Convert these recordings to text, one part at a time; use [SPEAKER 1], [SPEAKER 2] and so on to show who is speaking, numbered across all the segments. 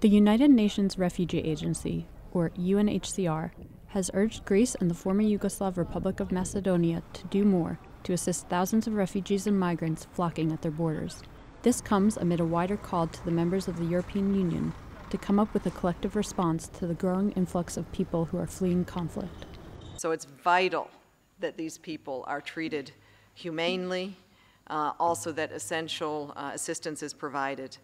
[SPEAKER 1] The United Nations Refugee Agency, or UNHCR, has urged Greece and the former Yugoslav Republic of Macedonia to do more to assist thousands of refugees and migrants flocking at their borders. This comes amid a wider call to the members of the European Union to come up with a collective response to the growing influx of people who are fleeing conflict.
[SPEAKER 2] So it's vital that these people are treated humanely, also that essential assistance is provided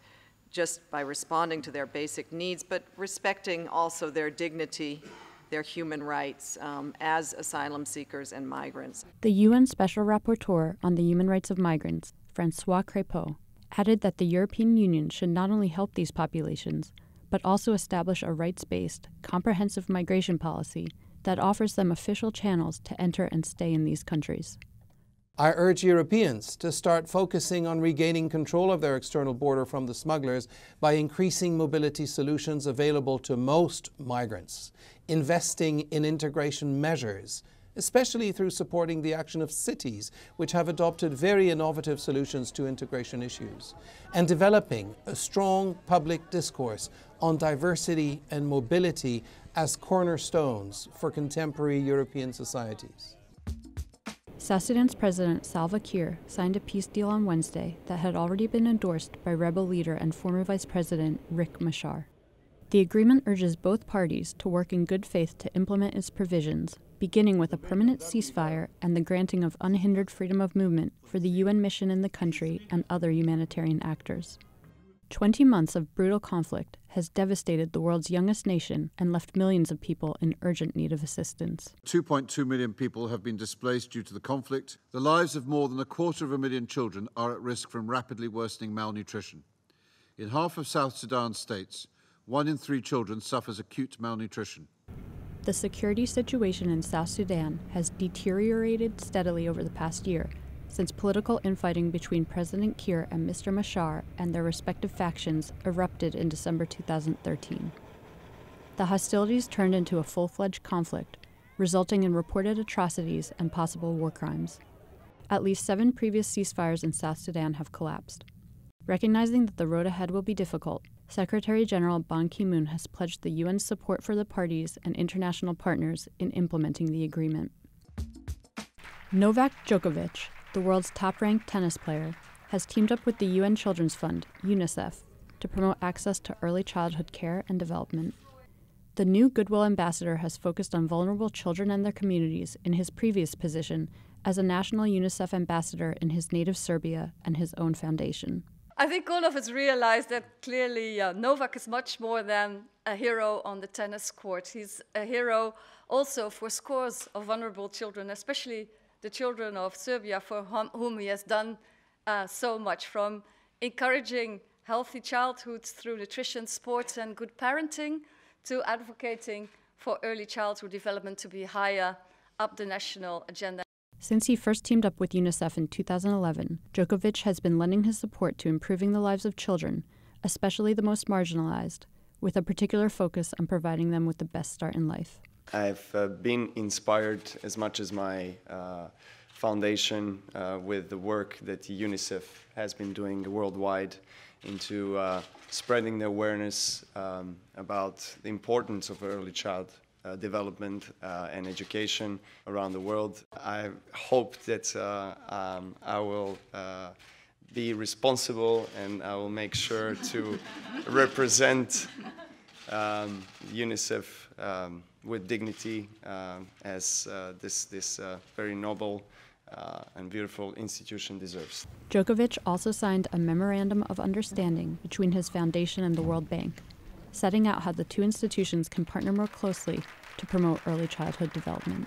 [SPEAKER 2] just by responding to their basic needs, but respecting also their dignity, their human rights as asylum seekers and migrants.
[SPEAKER 1] The UN Special Rapporteur on the Human Rights of Migrants, François Crépeau, added that the European Union should not only help these populations, but also establish a rights-based, comprehensive migration policy that offers them official channels to enter and stay in these countries.
[SPEAKER 3] I urge Europeans to start focusing on regaining control of their external border from the smugglers by increasing mobility solutions available to most migrants, investing in integration measures, especially through supporting the action of cities which have adopted very innovative solutions to integration issues, and developing a strong public discourse on diversity and mobility as cornerstones for contemporary European societies.
[SPEAKER 1] South Sudan's President Salva Kiir signed a peace deal on Wednesday that had already been endorsed by rebel leader and former Vice President Riek Machar. The agreement urges both parties to work in good faith to implement its provisions, beginning with a permanent ceasefire and the granting of unhindered freedom of movement for the UN mission in the country and other humanitarian actors. 20 months of brutal conflict has devastated the world's youngest nation and left millions of people in urgent need of assistance.
[SPEAKER 4] 2.2 million people have been displaced due to the conflict. The lives of more than 250,000 children are at risk from rapidly worsening malnutrition. In half of South Sudan states, 1 in 3 children suffers acute malnutrition.
[SPEAKER 1] The security situation in South Sudan has deteriorated steadily over the past year, since political infighting between President Kiir and Mr. Machar and their respective factions erupted in December 2013. The hostilities turned into a full-fledged conflict, resulting in reported atrocities and possible war crimes. At least 7 previous ceasefires in South Sudan have collapsed. Recognizing that the road ahead will be difficult, Secretary General Ban Ki-moon has pledged the UN's support for the parties and international partners in implementing the agreement. Novak Djokovic, the world's top-ranked tennis player, has teamed up with the UN Children's Fund, UNICEF, to promote access to early childhood care and development. The new Goodwill Ambassador has focused on vulnerable children and their communities in his previous position as a national UNICEF ambassador in his native Serbia and his own foundation.
[SPEAKER 5] I think all of us realize that clearly Novak is much more than a hero on the tennis court. He's a hero also for scores of vulnerable children, especially the children of Serbia, for whom he has done so much, from encouraging healthy childhoods through nutrition, sports, and good parenting, to advocating for early childhood development to be higher up the national agenda.
[SPEAKER 1] Since he first teamed up with UNICEF in 2011, Djokovic has been lending his support to improving the lives of children, especially the most marginalized, with a particular focus on providing them with the best start in life.
[SPEAKER 6] I've been inspired as much as my foundation with the work that UNICEF has been doing worldwide into spreading the awareness about the importance of early child development and education around the world. I hope that I will be responsible, and I will make sure to represent UNICEF with dignity as this very noble and beautiful institution deserves.
[SPEAKER 1] Djokovic also signed a memorandum of understanding between his foundation and the World Bank, setting out how the two institutions can partner more closely to promote early childhood development.